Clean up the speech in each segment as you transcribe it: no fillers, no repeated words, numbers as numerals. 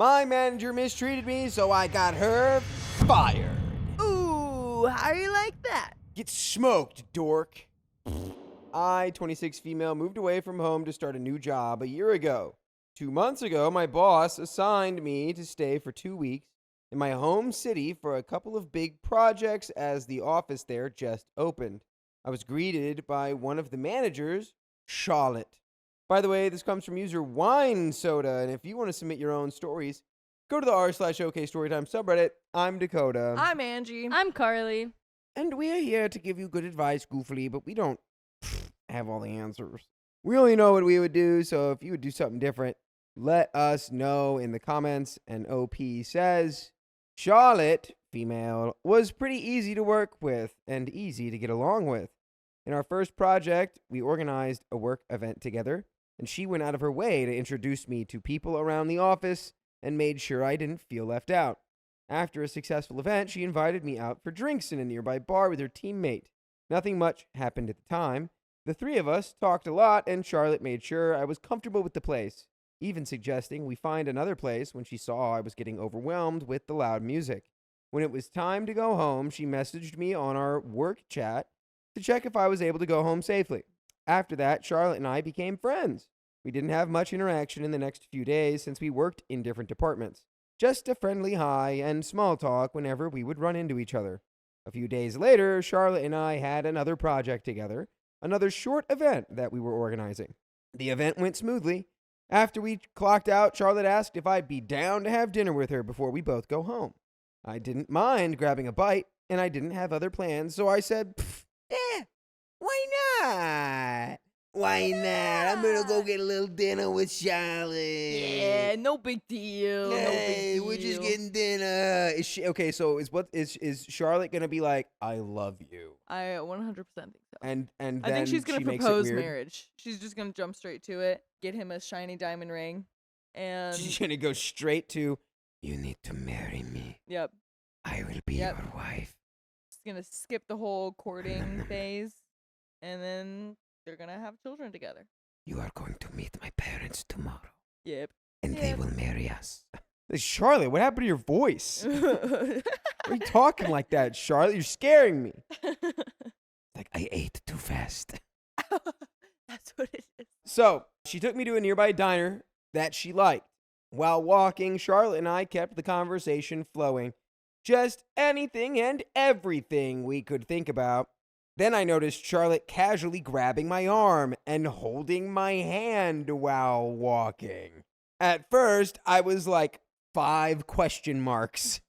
My manager mistreated me, so I got her fired. Ooh, how you like that? Get smoked, dork. I, 26 female, moved away from home to start a new job a year ago. 2 months ago, my boss assigned me to stay for 2 weeks in my home city for a couple of big projects as the office there just opened. I was greeted by one of the managers, Charlotte. By the way, this comes from user Wine Soda, and if you want to submit your own stories, go to the r/OKstorytime subreddit. I'm Dakota. I'm Angie. I'm Carly. And we're here to give you good advice, goofily, but we don't have all the answers. We only know what we would do, so if you would do something different, let us know in the comments. And OP says, Charlotte, female, was pretty easy to work with and easy to get along with. In our first project, we organized a work event together, and she went out of her way to introduce me to people around the office and made sure I didn't feel left out. After a successful event, she invited me out for drinks in a nearby bar with her teammate. Nothing much happened at the time. The three of us talked a lot, and Charlotte made sure I was comfortable with the place, even suggesting we find another place when she saw I was getting overwhelmed with the loud music. When it was time to go home, she messaged me on our work chat to check if I was able to go home safely. After that, Charlotte and I became friends. We didn't have much interaction in the next few days since we worked in different departments. Just a friendly hi and small talk whenever we would run into each other. A few days later, Charlotte and I had another project together, another short event that we were organizing. The event went smoothly. After we clocked out, Charlotte asked if I'd be down to have dinner with her before we both go home. I didn't mind grabbing a bite, and I didn't have other plans, so I said, why not? Why not? I'm gonna go get a little dinner with Charlotte. Yeah, no big deal. Hey, no big deal. we're just getting dinner. Is she okay? So is Charlotte gonna be like, I love you, I 100% think so. and then I think she's gonna she makes it propose weird? marriage. She's just gonna jump straight to it, get him a shiny diamond ring, and She's gonna go straight to, you need to marry me. yep, I will be Yep. your wife. she's gonna skip the whole courting phase, and then they're gonna have children together. You are going to meet my parents tomorrow, Yep. and Yep. they will marry us. Hey, Charlotte, what happened to your voice? Why are you talking like that, Charlotte? You're scaring me. Like, I ate too fast. That's what it is. So, she took me to a nearby diner that she liked. While walking, Charlotte and I kept the conversation flowing. Just anything and everything we could think about. Then I noticed Charlotte casually grabbing my arm and holding my hand while walking. At first, I was like 5 question marks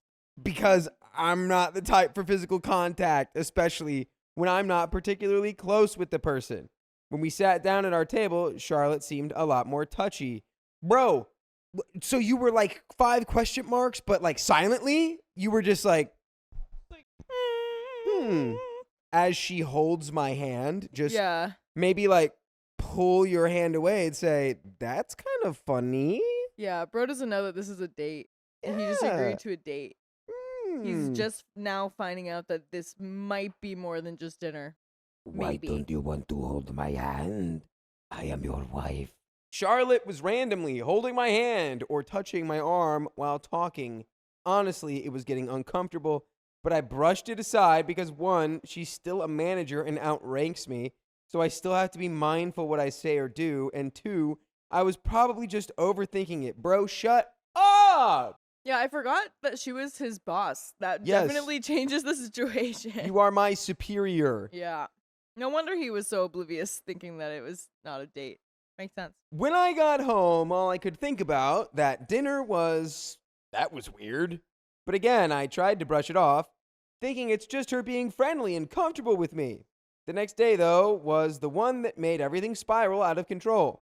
because I'm not the type for physical contact, especially when I'm not particularly close with the person. When we sat down at our table, Charlotte seemed a lot more touchy. Bro, so you were like 5 question marks, but like silently? You were just like, as she holds my hand, just Yeah. maybe like pull your hand away and say, that's kind of funny. Yeah, bro doesn't know that this is a date. And he just Yeah. agreed to a date. He's Hmm. just now finding out that this might be more than just dinner. Why Maybe. don't you want to hold my hand? I am your wife. Charlotte was randomly holding my hand or touching my arm while talking. Honestly, it was getting uncomfortable, but I brushed it aside because 1, she's still a manager and outranks me, so I still have to be mindful what I say or do, and 2, I was probably just overthinking it. Bro, shut up! Yeah, I forgot that she was his boss. That Yes. definitely changes the situation. You are my superior. Yeah. No wonder he was so oblivious, thinking that it was not a date. Makes sense. When I got home, all I could think about that dinner was, that was weird. But again, I tried to brush it off, thinking it's just her being friendly and comfortable with me. The next day, though, was the one that made everything spiral out of control.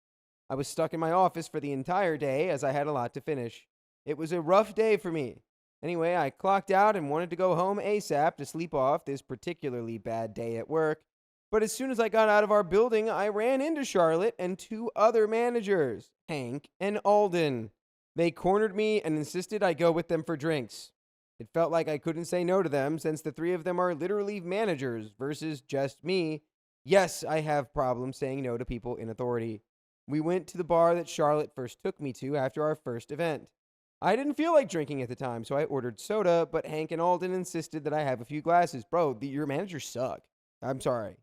I was stuck in my office for the entire day as I had a lot to finish. It was a rough day for me. Anyway, I clocked out and wanted to go home ASAP to sleep off this particularly bad day at work. But as soon as I got out of our building, I ran into Charlotte and 2 other managers, Hank and Alden. They cornered me and insisted I go with them for drinks. It felt like I couldn't say no to them since the 3 of them are literally managers versus just me. Yes, I have problems saying no to people in authority. We went to the bar that Charlotte first took me to after our first event. I didn't feel like drinking at the time, so I ordered soda, but Hank and Alden insisted that I have a few glasses. Bro, your managers suck. I'm sorry.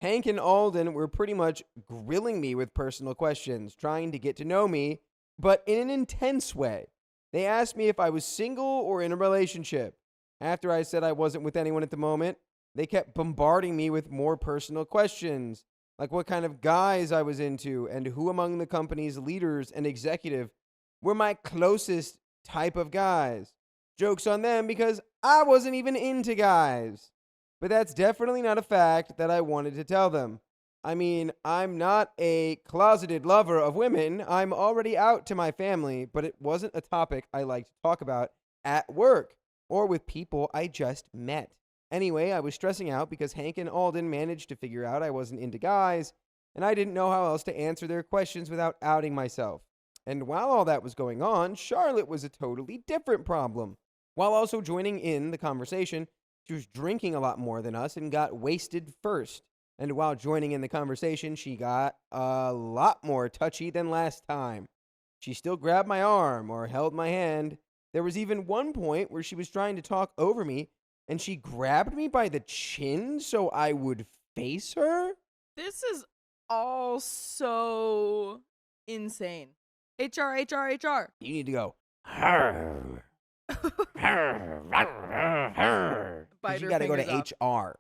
Hank and Alden were pretty much grilling me with personal questions, trying to get to know me, but in an intense way. They asked me if I was single or in a relationship. After I said I wasn't with anyone at the moment, they kept bombarding me with more personal questions, like what kind of guys I was into and who among the company's leaders and executive were my closest type of guys. Joke's on them because I wasn't even into guys. But that's definitely not a fact that I wanted to tell them. I mean, I'm not a closeted lover of women. I'm already out to my family, but it wasn't a topic I like to talk about at work or with people I just met. Anyway, I was stressing out because Hank and Alden managed to figure out I wasn't into guys, and I didn't know how else to answer their questions without outing myself. And while all that was going on, Charlotte was a totally different problem. While also joining in the conversation, she was drinking a lot more than us and got wasted first. And while joining in the conversation, she got a lot more touchy than last time. She still grabbed my arm or held my hand. There was even one point where she was trying to talk over me, and she grabbed me by the chin so I would face her. This is all so insane. HR. You need to go. Bite You her got to go fingers to off.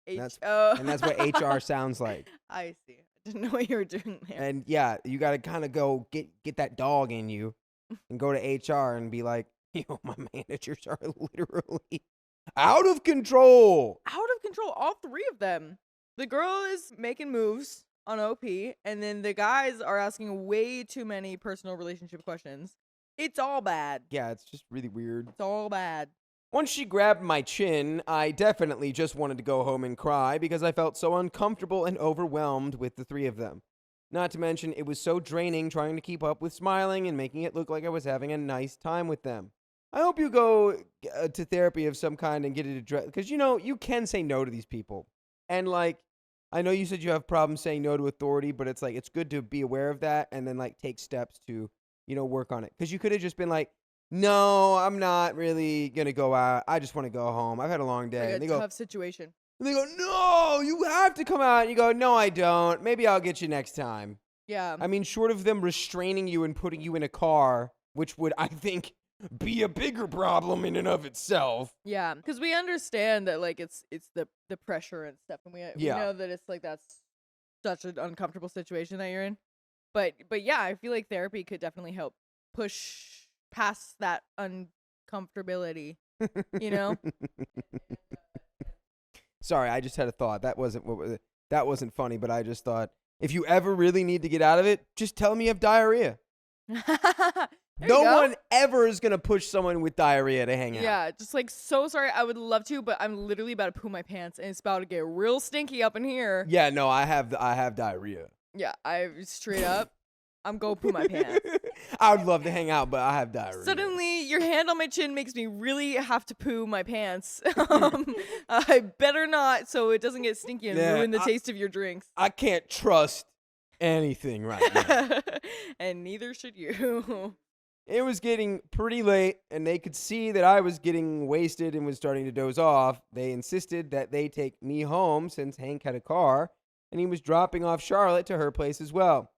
HR. Oh. And that's what HR sounds like. I see. I didn't know what you were doing there. And yeah, you got to kind of go get that dog in you and go to HR and be like, my managers are literally out of control. Out of control, all three of them. The girl is making moves on OP, and then the guys are asking way too many personal relationship questions. It's all bad. Yeah, it's just really weird. It's all bad. Once she grabbed my chin, I definitely just wanted to go home and cry because I felt so uncomfortable and overwhelmed with the three of them. Not to mention, it was so draining trying to keep up with smiling and making it look like I was having a nice time with them. I hope you go to therapy of some kind and get it addressed, because, you can say no to these people. And, I know you said you have problems saying no to authority, but it's it's good to be aware of that and then, take steps to, work on it. Because you could have just been like, no, I'm not really going to go out. I just want to go home. I've had a long day. Like a tough situation. And they go, no, you have to come out. And you go, no, I don't. Maybe I'll get you next time. Yeah. I mean, short of them restraining you and putting you in a car, which would, I think, be a bigger problem in and of itself. Yeah, because we understand that it's the pressure and stuff, and we know that it's that's such an uncomfortable situation that you're in. But yeah, I feel like therapy could definitely help push past that uncomfortability. Sorry, I just had a thought. That wasn't funny, but I just thought if you ever really need to get out of it, just tell me you have diarrhea. No one ever is going to push someone with diarrhea to hang out. Yeah, just so sorry. I would love to, but I'm literally about to poo my pants, and it's about to get real stinky up in here. Yeah, no, I have diarrhea. Yeah, I straight up, I'm going to poo my pants. I would love to hang out, but I have diarrhea. Suddenly, your hand on my chin makes me really have to poo my pants. I better not, so it doesn't get stinky and ruin the taste of your drinks. I can't trust anything right now. And neither should you. It was getting pretty late, and they could see that I was getting wasted and was starting to doze off. They insisted that they take me home since Hank had a car, and he was dropping off Charlotte to her place as well.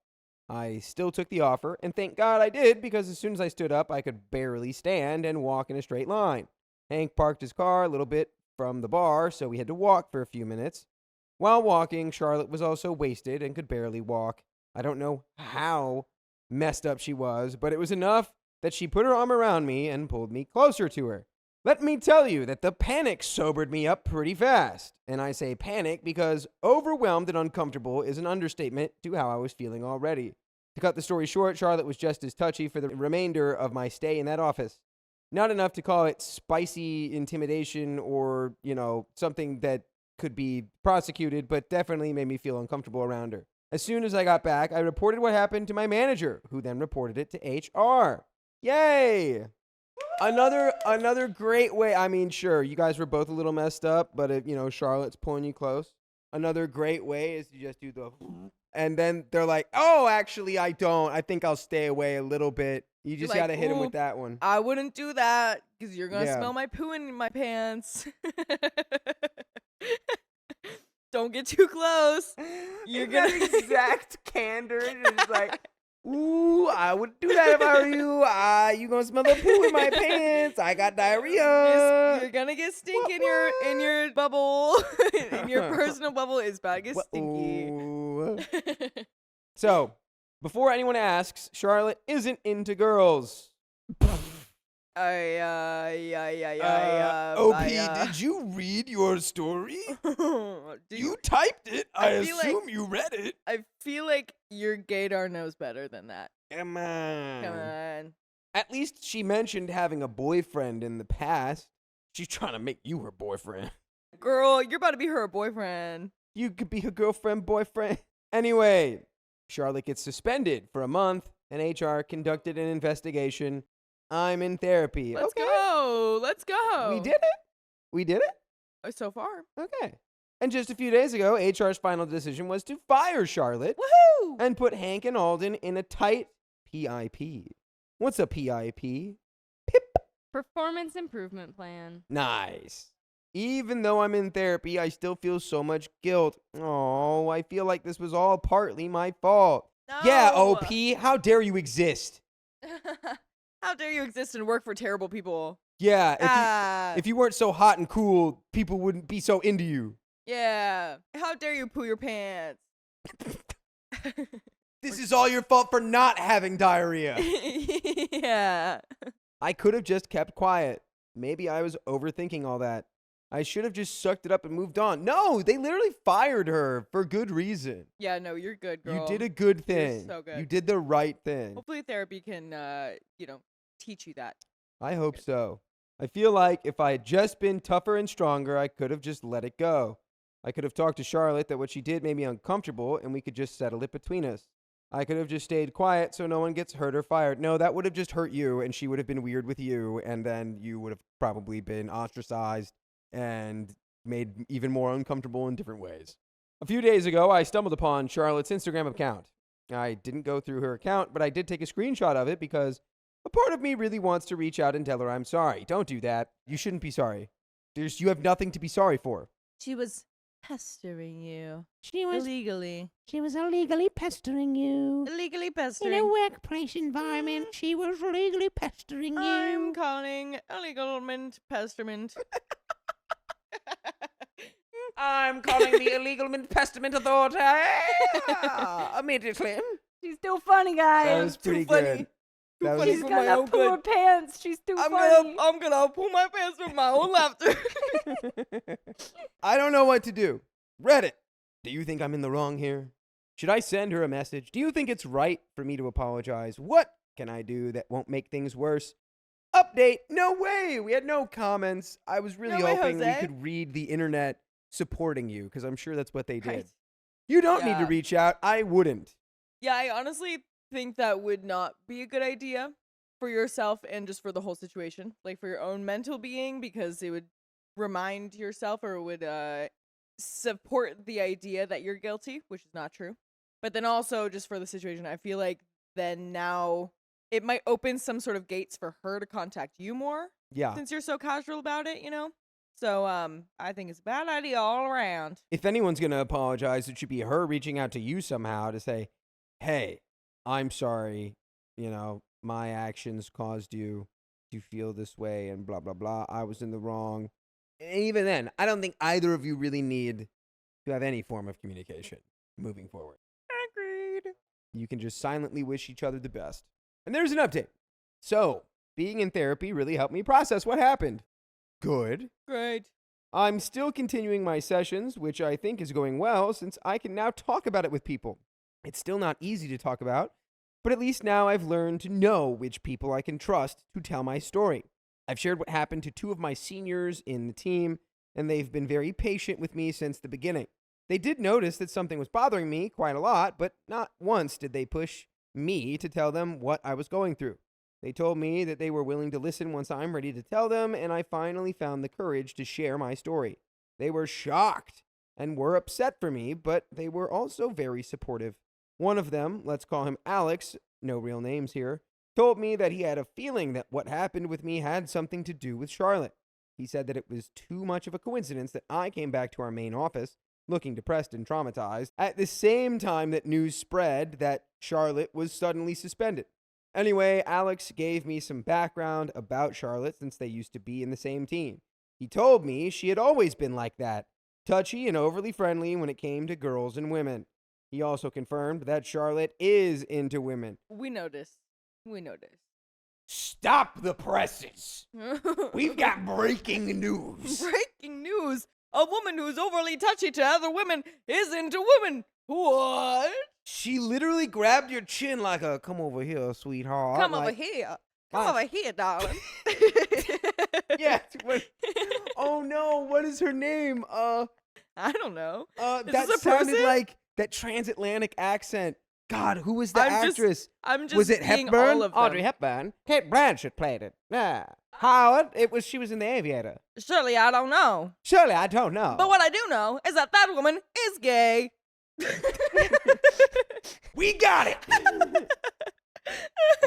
I still took the offer, and thank God I did, because as soon as I stood up, I could barely stand and walk in a straight line. Hank parked his car a little bit from the bar, so we had to walk for a few minutes. While walking, Charlotte was also wasted and could barely walk. I don't know how messed up she was, but it was enough that she put her arm around me and pulled me closer to her. Let me tell you that the panic sobered me up pretty fast. And I say panic because overwhelmed and uncomfortable is an understatement to how I was feeling already. To cut the story short, Charlotte was just as touchy for the remainder of my stay in that office. Not enough to call it spicy intimidation or, something that could be prosecuted, but definitely made me feel uncomfortable around her. As soon as I got back, I reported what happened to my manager, who then reported it to HR. Yay! Another great way. I mean, sure, you guys were both a little messed up, but if, Charlotte's pulling you close. Another great way is to just do the, and then they're like, oh, actually, I don't. I think I'll stay away a little bit. You just like, got to hit him "Ooh, with that one. I wouldn't do that because you're going to Yeah. smell my poo in my pants. Don't get too close. You're In gonna that exact candor. It's like, ooh, I wouldn't do that if I were you. You gonna smell the poo in my pants. I got diarrhea. You're gonna get stink What, in your bubble. In your personal bubble is about to get stinky. Ooh. So, before anyone asks, Charlotte isn't into girls. OP, did you read your story? You typed it. I assume you read it. I feel like your gaydar knows better than that. Come on. Come on. At least she mentioned having a boyfriend in the past. She's trying to make you her boyfriend. Girl, you're about to be her boyfriend. You could be her girlfriend, boyfriend. Anyway, Charlotte gets suspended for a month, and HR conducted an investigation. I'm in therapy. Let's go. Let's go. We did it. We did it? So far. Okay. And just a few days ago, HR's final decision was to fire Charlotte Woohoo! and put Hank and Alden in a tight PIP. What's a PIP? PIP. Performance improvement plan. Nice. Even though I'm in therapy, I still feel so much guilt. Oh, I feel like this was all partly my fault. No. Yeah, OP, how dare you exist? How dare you exist and work for terrible people? Yeah, if you weren't so hot and cool, people wouldn't be so into you. Yeah. How dare you poo your pants? This is all your fault for not having diarrhea. Yeah. I could have just kept quiet. Maybe I was overthinking all that. I should have just sucked it up and moved on. No, they literally fired her for good reason. Yeah, no, you're good, girl. You did a good thing. so good. You did the right thing. Hopefully therapy can, teach you that. I hope so. I feel like if I had just been tougher and stronger, I could have just let it go. I could have talked to Charlotte that what she did made me uncomfortable and we could just settle it between us. I could have just stayed quiet so no one gets hurt or fired. No, that would have just hurt you and she would have been weird with you and then you would have probably been ostracized and made even more uncomfortable in different ways. A few days ago, I stumbled upon Charlotte's Instagram account. I didn't go through her account, but I did take a screenshot of it because a part of me really wants to reach out and tell her I'm sorry. Don't do that. You shouldn't be sorry. You have nothing to be sorry for. She was pestering you. She was Illegally illegally pestering you. Illegally In pestering. a workplace environment, she was illegally pestering you. I'm calling illegalment pesterment. I'm calling the illegal pestiment authority immediately. She's too funny, guys. That was pretty good. That was She's for got my that own poor good. pants. She's too funny. I'm gonna pull my pants with my own laughter. I don't know what to do. Reddit, do you think I'm in the wrong here? Should I send her a message? Do you think it's right for me to apologize? What can I do that won't make things worse? Update, no way. We had no comments. I was really No way, hoping we Jose. could read the internet supporting you because I'm sure that's what they did. Right. You don't need to Yeah. reach out. I wouldn't. Yeah, I honestly think that would not be a good idea for yourself and just for the whole situation. Like for your own mental being, because it would remind yourself or it would support the idea that you're guilty, which is not true. But then also just for the situation, I feel like then now it might open some sort of gates for her to contact you more Yeah. since you're so casual about it, you know? So I think it's a bad idea all around. If anyone's going to apologize, it should be her reaching out to you somehow to say, hey, I'm sorry. You know, my actions caused you to feel this way and blah, blah, blah. I was in the wrong. And even then, I don't think either of you really need to have any form of communication moving forward. Agreed. You can just silently wish each other the best. And there's an update. So, being in therapy really helped me process what happened. Good. Great. I'm still continuing my sessions, which I think is going well since I can now talk about it with people. It's still not easy to talk about, but at least now I've learned to know which people I can trust to tell my story. I've shared what happened to 2 of my seniors in the team, and they've been very patient with me since the beginning. They did notice that something was bothering me quite a lot, but not once did they push me to tell them what I was going through. They told me that they were willing to listen once I'm ready to tell them, and I finally found the courage to share my story. They were shocked and were upset for me, but they were also very supportive. One of them, let's call him Alex, no real names here, told me that he had a feeling that what happened with me had something to do with Charlotte. He said that it was too much of a coincidence that I came back to our main office looking depressed and traumatized at the same time that news spread that Charlotte was suddenly suspended. Anyway, Alex gave me some background about Charlotte since they used to be in the same team. He told me she had always been like that, touchy and overly friendly when it came to girls and women. He also confirmed that Charlotte is into women. We noticed. Stop the presses! We've got breaking news. Breaking news! A woman who's overly touchy to other women is into women. What? She literally grabbed your chin like a, come over here, sweetheart. Come over here. Come over here, darling. Yeah. Oh no, what is her name? I don't know. That sounded like that transatlantic accent. God, who was the actress? I'm just was it seeing Hepburn? all of them. Audrey Hepburn. Kate Blanchett played it. Yeah. Howard, she was in The Aviator. Surely I don't know. Surely I don't know. But what I do know is that woman is gay. We got it.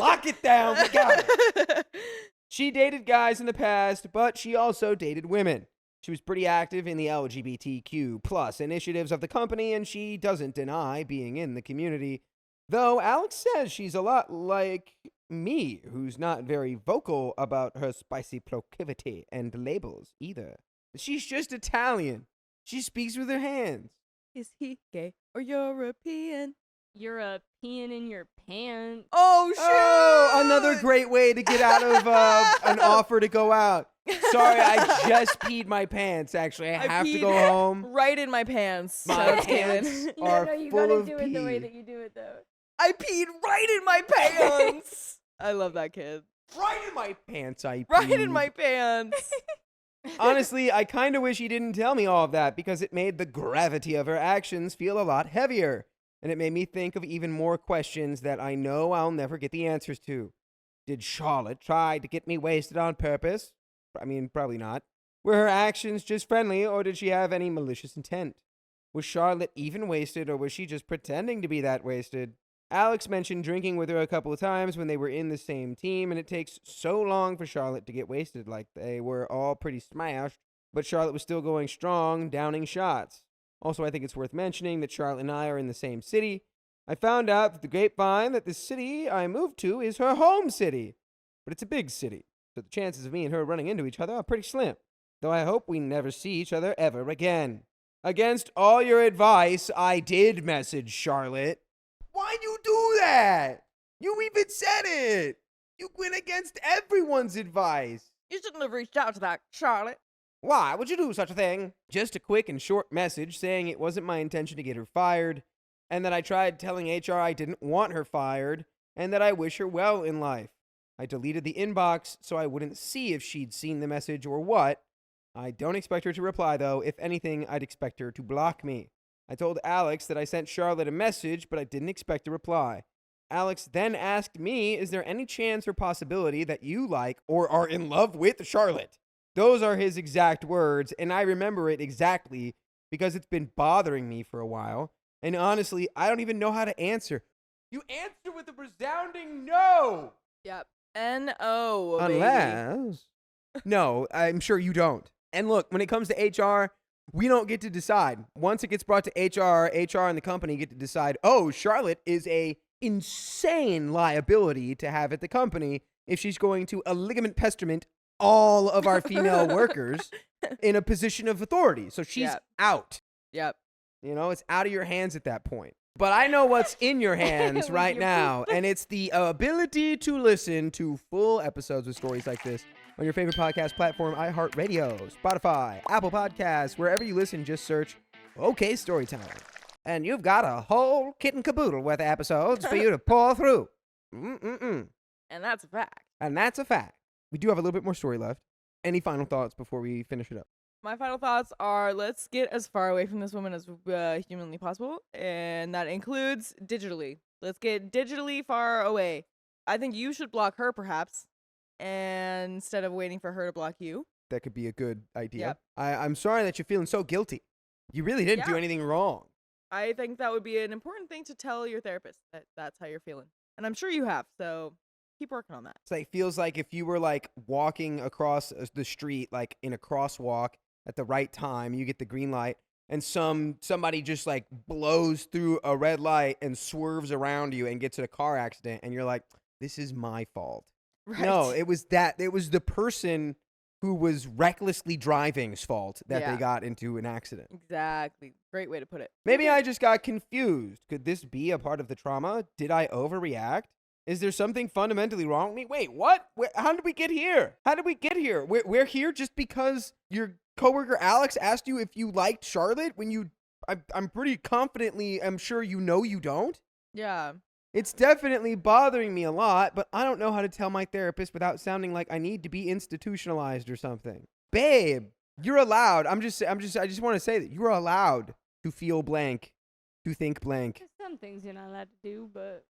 Lock it down. We got it. She dated guys in the past, but she also dated women. She was pretty active in the LGBTQ plus initiatives of the company, and she doesn't deny being in the community. Though Alex says she's a lot like me, who's not very vocal about her spicy proclivity and labels either. She's just Italian. She speaks with her hands. Is he gay or European? European in your pants. Oh, shit! Oh, another great way to get out of an offer to go out. Sorry, I just peed my pants, actually. I have to go home. Right in my pants. My pants are you full gotta of do pee. it the way that you do it, though. I peed right in my pants. I love that kid. Right in my pants, I peed. Right in my pants. Honestly, I kind of wish he didn't tell me all of that because it made the gravity of her actions feel a lot heavier. And it made me think of even more questions that I know I'll never get the answers to. Did Charlotte try to get me wasted on purpose? I mean, probably not. Were her actions just friendly, or did she have any malicious intent? Was Charlotte even wasted, or was she just pretending to be that wasted? Alex mentioned drinking with her a couple of times when they were in the same team, and it takes so long for Charlotte to get wasted, like they were all pretty smashed, but Charlotte was still going strong, downing shots. Also, I think it's worth mentioning that Charlotte and I are in the same city. I found out that the grapevine that the city I moved to is her home city, but it's a big city, so the chances of me and her running into each other are pretty slim, though I hope we never see each other ever again. Against all your advice, I did message Charlotte. Why'd you do that? You even said it. You went against everyone's advice. You shouldn't have reached out to that, Charlotte. Why would you do such a thing? Just a quick and short message saying it wasn't my intention to get her fired, and that I tried telling HR I didn't want her fired, and that I wish her well in life. I deleted the inbox so I wouldn't see if she'd seen the message or what. I don't expect her to reply, though. If anything, I'd expect her to block me. I told Alex that I sent Charlotte a message, but I didn't expect a reply. Alex then asked me, is there any chance or possibility that you like or are in love with Charlotte? Those are his exact words, and I remember it exactly because it's been bothering me for a while. And honestly, I don't even know how to answer. You answer with a resounding no. Yep. N-O, Unless... No, I'm sure you don't. And look, when it comes to HR, we don't get to decide. Once it gets brought to HR and the company get to decide, oh, Charlotte is a insane liability to have at the company if she's going to a ligament pestilment all of our female workers in a position of authority. So she's out. Yep. You know, it's out of your hands at that point. But I know what's in your hands right now, and it's the ability to listen to full episodes with stories like this on your favorite podcast platform, iHeartRadio, Spotify, Apple Podcasts, wherever you listen, just search OK Storytime. And you've got a whole kit and caboodle worth of episodes for you to pour through. And that's a fact. And that's a fact. We do have a little bit more story left. Any final thoughts before we finish it up? My final thoughts are, let's get as far away from this woman as humanly possible, and that includes digitally. Let's get digitally far away. I think you should block her, perhaps, and instead of waiting for her to block you. That could be a good idea. Yep. I'm sorry that you're feeling so guilty. You really didn't do anything wrong. I think that would be an important thing to tell your therapist, that that's how you're feeling. And I'm sure you have, so keep working on that. It's like, feels like if you were like walking across the street, like in a crosswalk at the right time, you get the green light, and somebody just like blows through a red light and swerves around you and gets in a car accident, and you're like, this is my fault. Right. No, it was the person who was recklessly driving's fault that they got into an accident. Exactly. Great way to put it. Maybe I just got confused. Could this be a part of the trauma? Did I overreact? Is there something fundamentally wrong with me? Wait, what? How did we get here? How did we get here? We're here just because your coworker Alex asked you if you liked Charlotte when you... I'm pretty confidently, I'm sure you know you don't. Yeah. It's definitely bothering me a lot, but I don't know how to tell my therapist without sounding like I need to be institutionalized or something. Babe, you're allowed. I just want to say that you're allowed to feel blank, to think blank. There's some things you're not allowed to do, but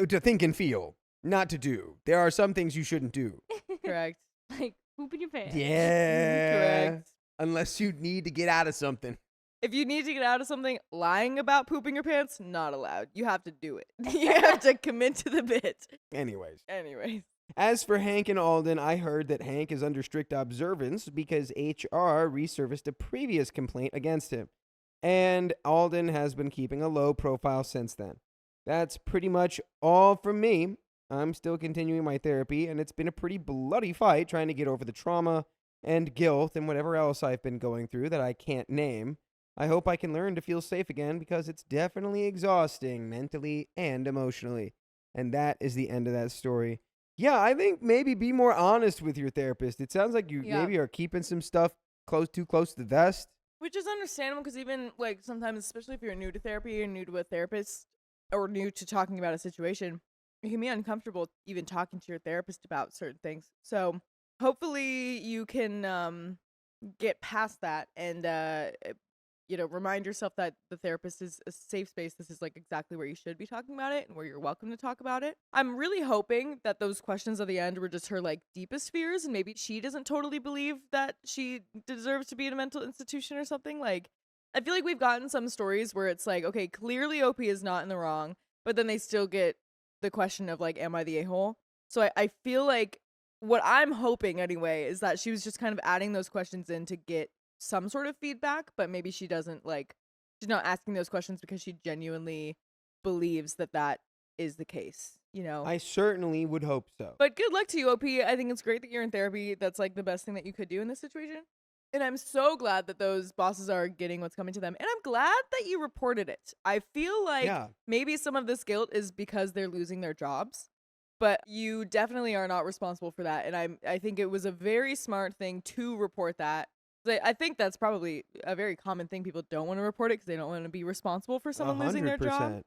To think and feel, not to do. There are some things you shouldn't do. Correct. like poop in your pants. Yeah. Correct. Unless you need to get out of something. If you need to get out of something, lying about pooping your pants, not allowed. You have to do it. You have to commit to the bit. Anyways. As for Hank and Alden, I heard that Hank is under strict observance because HR resurfaced a previous complaint against him. And Alden has been keeping a low profile since then. That's pretty much all from me. I'm still continuing my therapy, and it's been a pretty bloody fight trying to get over the trauma and guilt and whatever else I've been going through that I can't name. I hope I can learn to feel safe again because it's definitely exhausting mentally and emotionally. And that is the end of that story. Yeah, I think maybe be more honest with your therapist. It sounds like you maybe are keeping some stuff too close to the vest. Which is understandable because even like sometimes, especially if you're new to therapy or new to a therapist or new to talking about a situation, it can be uncomfortable even talking to your therapist about certain things. So hopefully you can get past that and remind yourself that the therapist is a safe space. This is like exactly where you should be talking about it and where you're welcome to talk about it. I'm really hoping that those questions at the end were just her like deepest fears, and maybe she doesn't totally believe that she deserves to be in a mental institution or something. Like, I feel like we've gotten some stories where it's like, okay, clearly OP is not in the wrong, but then they still get the question of like, am I the a-hole? So I feel like what I'm hoping anyway is that she was just kind of adding those questions in to get some sort of feedback, but maybe she doesn't like, she's not asking those questions because she genuinely believes that that is the case, you know? I certainly would hope so. But good luck to you, OP. I think it's great that you're in therapy. That's like the best thing that you could do in this situation. And I'm so glad that those bosses are getting what's coming to them. And I'm glad that you reported it. I feel like maybe some of this guilt is because they're losing their jobs, but you definitely are not responsible for that. And I think it was a very smart thing to report that. I think that's probably a very common thing. People don't want to report it because they don't want to be responsible for someone losing their job.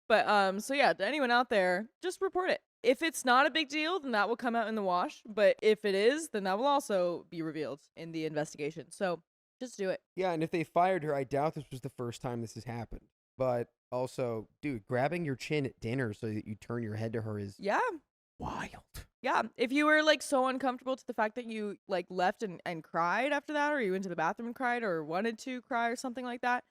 But so yeah, to anyone out there, just report it. If it's not a big deal, then that will come out in the wash. But if it is, then that will also be revealed in the investigation. So just do it. Yeah, and if they fired her, I doubt this was the first time this has happened. But also, dude, grabbing your chin at dinner so that you turn your head to her is wild. Yeah, if you were like so uncomfortable to the fact that you like left and cried after that, or you went to the bathroom and cried or wanted to cry or something like that,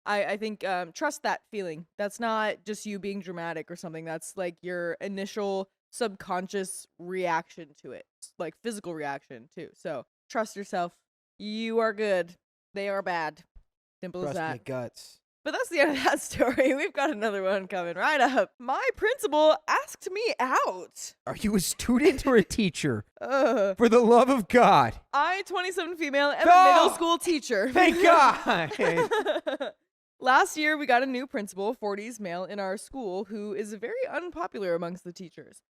I think trust that feeling. That's not just you being dramatic or something. That's like your initial subconscious reaction to it, like physical reaction too. So trust yourself. You are good. They are bad. Simple as that. Trust your guts. But that's the end of that story. We've got another one coming right up. My principal asked me out. Are you a student or a teacher? For the love of God. I, 27 female, am a middle school teacher. Thank God. Last year, we got a new principal, 40s male, in our school who is very unpopular amongst the teachers.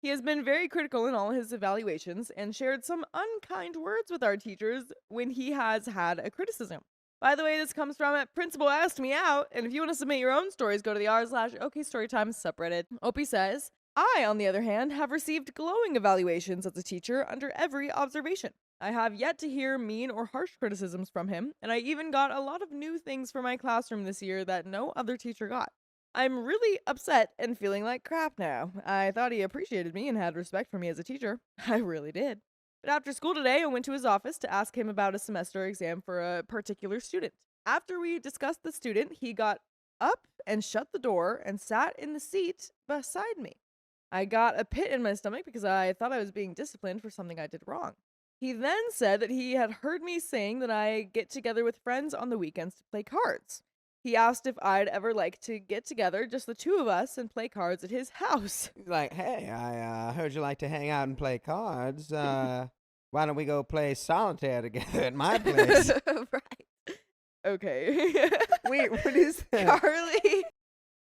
He has been very critical in all his evaluations and shared some unkind words with our teachers when he has had a criticism. By the way, this comes from Principal Asked Me Out, and if you want to submit your own stories, go to the r/okstorytime subreddit. Opie says, I, on the other hand, have received glowing evaluations as a teacher under every observation. I have yet to hear mean or harsh criticisms from him, and I even got a lot of new things for my classroom this year that no other teacher got. I'm really upset and feeling like crap now. I thought he appreciated me and had respect for me as a teacher. I really did. But after school today, I went to his office to ask him about a semester exam for a particular student. After we discussed the student, he got up and shut the door and sat in the seat beside me. I got a pit in my stomach because I thought I was being disciplined for something I did wrong. He then said that he had heard me saying that I get together with friends on the weekends to play cards. He asked if I'd ever like to get together, just the two of us, and play cards at his house. He's like, hey, I heard you like to hang out and play cards. Why don't we go play solitaire together at my place? Right. Okay. Wait, what is that?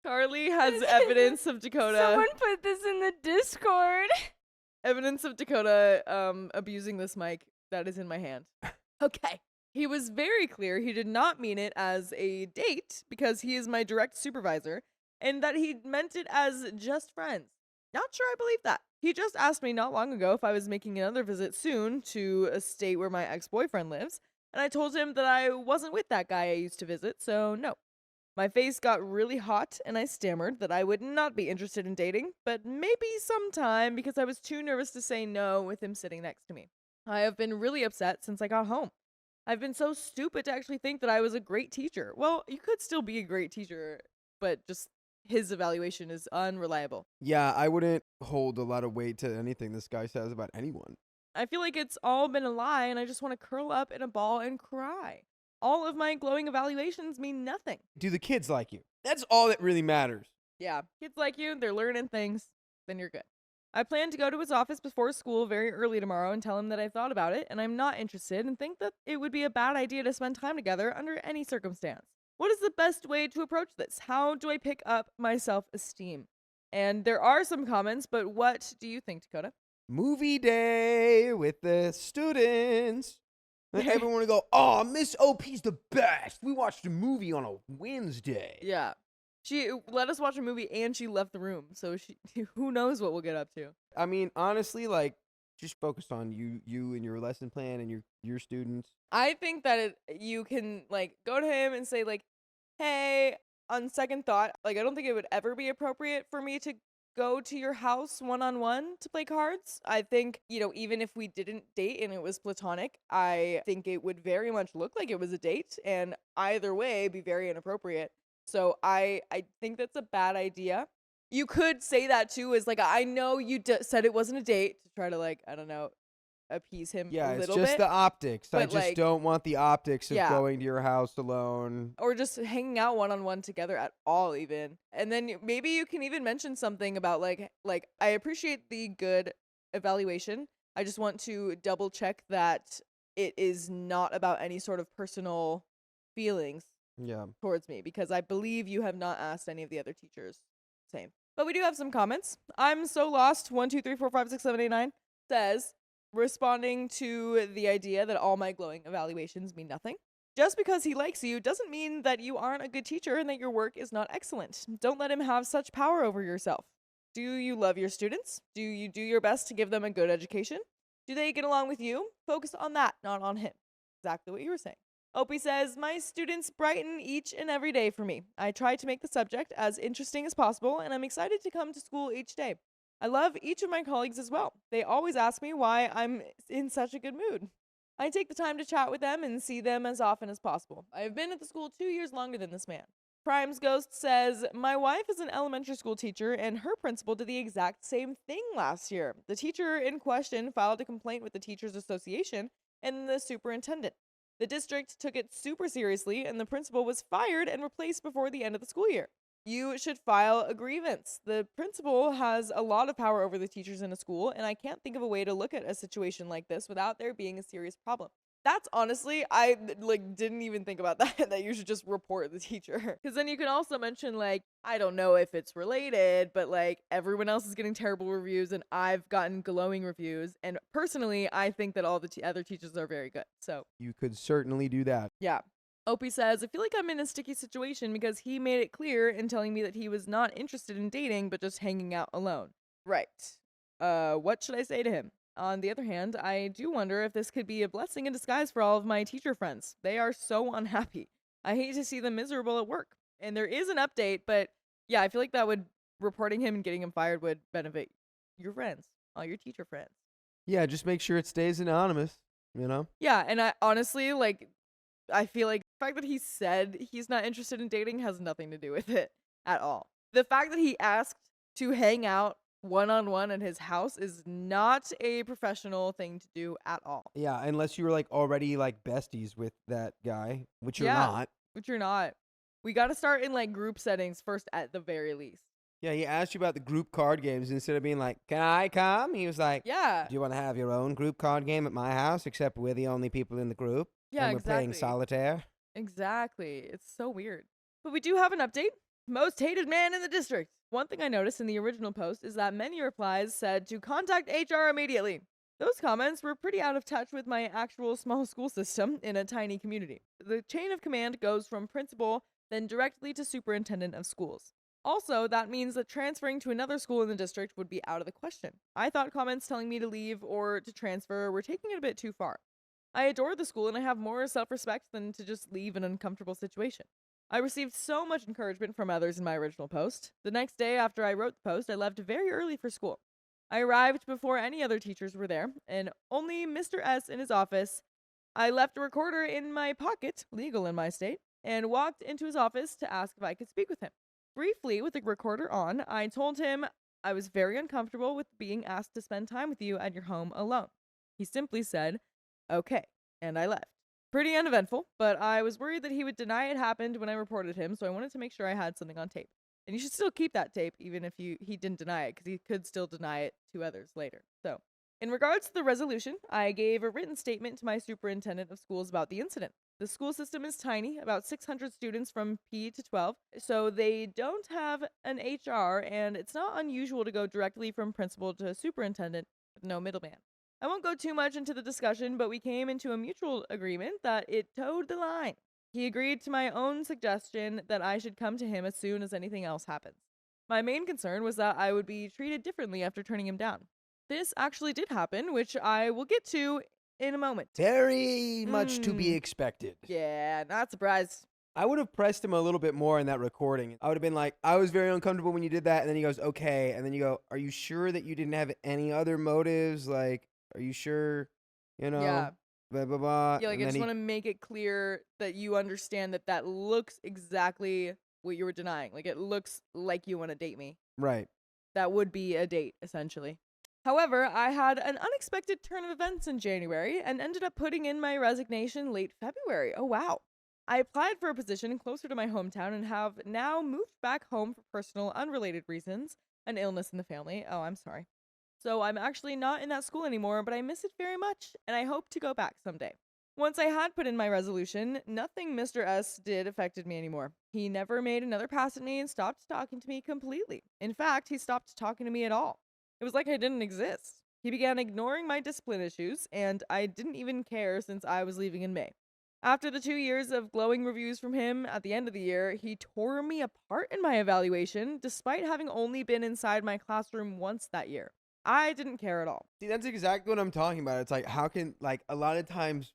Carly has evidence of Dakota. Someone put this in the Discord. Evidence of Dakota abusing this mic that is in my hand. Okay. He was very clear he did not mean it as a date because he is my direct supervisor, and that he meant it as just friends. Not sure I believe that. He just asked me not long ago if I was making another visit soon to a state where my ex-boyfriend lives, and I told him that I wasn't with that guy I used to visit, so no. My face got really hot, and I stammered that I would not be interested in dating, but maybe sometime because I was too nervous to say no with him sitting next to me. I have been really upset since I got home. I've been so stupid to actually think that I was a great teacher. Well, you could still be a great teacher, but just his evaluation is unreliable. Yeah, I wouldn't hold a lot of weight to anything this guy says about anyone. I feel like it's all been a lie, and I just want to curl up in a ball and cry. All of my glowing evaluations mean nothing. Do the kids like you? That's all that really matters. Yeah, kids like you, they're learning things, then you're good. I plan to go to his office before school very early tomorrow and tell him that I've thought about it and I'm not interested and think that it would be a bad idea to spend time together under any circumstance. What is the best way to approach this? How do I pick up my self-esteem? And there are some comments, but what do you think, Dakota? Movie day with the students. And everyone will go, oh, Miss OP's the best. We watched a movie on a Wednesday. Yeah. She let us watch a movie and she left the room. So who knows what we'll get up to. I mean, honestly, like, just focus on you and your lesson plan and your students. I think that you can, like, go to him and say, like, hey, on second thought, like, I don't think it would ever be appropriate for me to go to your house one-on-one to play cards. I think, even if we didn't date and it was platonic, I think it would very much look like it was a date and either way be very inappropriate. So I think that's a bad idea. You could say that too as like, I know you said it wasn't a date to try to, like, I don't know, appease him Yeah, a it's little just bit. the optics. I but, just like, don't want the optics of yeah. going to your house alone. Or just hanging out one-on-one together at all even. And then maybe you can even mention something about like I appreciate the good evaluation. I just want to double check that it is not about any sort of personal feelings Yeah. towards me because I believe you have not asked any of the other teachers. Same. But we do have some comments. I'm so lost. 1, 2, 3, 4, 5, 6, 7, 8, 9 says, responding to the idea that all my glowing evaluations mean nothing. Just because he likes you doesn't mean that you aren't a good teacher and that your work is not excellent. Don't let him have such power over yourself. Do you love your students? Do you do your best to give them a good education? Do they get along with you? Focus on that, not on him. Exactly what you were saying. Opie says, my students brighten each and every day for me. I try to make the subject as interesting as possible, and I'm excited to come to school each day. I love each of my colleagues as well. They always ask me why I'm in such a good mood. I take the time to chat with them and see them as often as possible. I have been at the school 2 years longer than this man. Prime's Ghost says, my wife is an elementary school teacher and her principal did the exact same thing last year. The teacher in question filed a complaint with the Teachers Association and the superintendent. The district took it super seriously and the principal was fired and replaced before the end of the school year. You should file a grievance. The principal has a lot of power over the teachers in a school, and I can't think of a way to look at a situation like this without there being a serious problem. That's honestly, I didn't even think about that you should just report the teacher. Because then you can also mention, I don't know if it's related, but everyone else is getting terrible reviews and I've gotten glowing reviews. And personally, I think that all the other teachers are very good. So you could certainly do that. Yeah. Opie says, I feel like I'm in a sticky situation because he made it clear in telling me that he was not interested in dating, but just hanging out alone. Right. What should I say to him? On the other hand, I do wonder if this could be a blessing in disguise for all of my teacher friends. They are so unhappy. I hate to see them miserable at work. And there is an update, but yeah, I feel like reporting him and getting him fired would benefit your friends, all your teacher friends. Yeah, just make sure it stays anonymous, Yeah, and I honestly, I feel like the fact that he said he's not interested in dating has nothing to do with it at all. The fact that he asked to hang out one-on-one at his house is not a professional thing to do at all. Yeah, unless you were like already like besties with that guy, which you're Yeah. not. Which you're not. We got to start in like group settings first at the very least. Yeah, he asked you about the group card games instead of being like, "Can I come?" He was like, Yeah. "Do you want to have your own group card game at my house? Except we're the only people in the group, Yeah, and we're playing exactly. solitaire." Exactly. It's so weird. But we do have an update. Most hated man in the district. One thing I noticed in the original post is that many replies said to contact HR immediately. Those comments were pretty out of touch with my actual small school system in a tiny community. The chain of command goes from principal, then directly to superintendent of schools. Also, that means that transferring to another school in the district would be out of the question. I thought comments telling me to leave or to transfer were taking it a bit too far. I adore the school and I have more self-respect than to just leave an uncomfortable situation. I received so much encouragement from others in my original post. The next day after I wrote the post, I left very early for school. I arrived before any other teachers were there, and only Mr. S in his office. I left a recorder in my pocket, legal in my state, and walked into his office to ask if I could speak with him. Briefly, with the recorder on, I told him I was very uncomfortable with being asked to spend time with you at your home alone. He simply said, "Okay," and I left. Pretty uneventful, but I was worried that he would deny it happened when I reported him, so I wanted to make sure I had something on tape. And you should still keep that tape, even if he didn't deny it, because he could still deny it to others later. So, in regards to the resolution, I gave a written statement to my superintendent of schools about the incident. The school system is tiny, about 600 students from P to 12, so they don't have an HR, and it's not unusual to go directly from principal to superintendent with no middleman. I won't go too much into the discussion, but we came into a mutual agreement that it towed the line. He agreed to my own suggestion that I should come to him as soon as anything else happens. My main concern was that I would be treated differently after turning him down. This actually did happen, which I will get to in a moment. Very much to be expected. Yeah, not surprised. I would have pressed him a little bit more in that recording. I would have been like, "I was very uncomfortable when you did that," and then he goes, "Okay," and then you go, "Are you sure that you didn't have any other motives? Like, are you sure? You know?" Yeah. Blah blah blah. Yeah, like And I then just want to make it clear that you understand that that looks exactly what you were denying. Like it looks like you want to date me. Right. That would be a date, essentially. However, I had an unexpected turn of events in January and ended up putting in my resignation late February. Oh, wow. I applied for a position closer to my hometown and have now moved back home for personal, unrelated reasons, an illness in the family. Oh, I'm sorry. So I'm actually not in that school anymore, but I miss it very much, and I hope to go back someday. Once I had put in my resolution, nothing Mr. S did affected me anymore. He never made another pass at me and stopped talking to me completely. In fact, he stopped talking to me at all. It was like I didn't exist. He began ignoring my discipline issues, and I didn't even care since I was leaving in May. After the 2 years of glowing reviews from him at the end of the year, he tore me apart in my evaluation, despite having only been inside my classroom once that year. I didn't care at all. See, that's exactly what I'm talking about. It's like, how can, like, a lot of times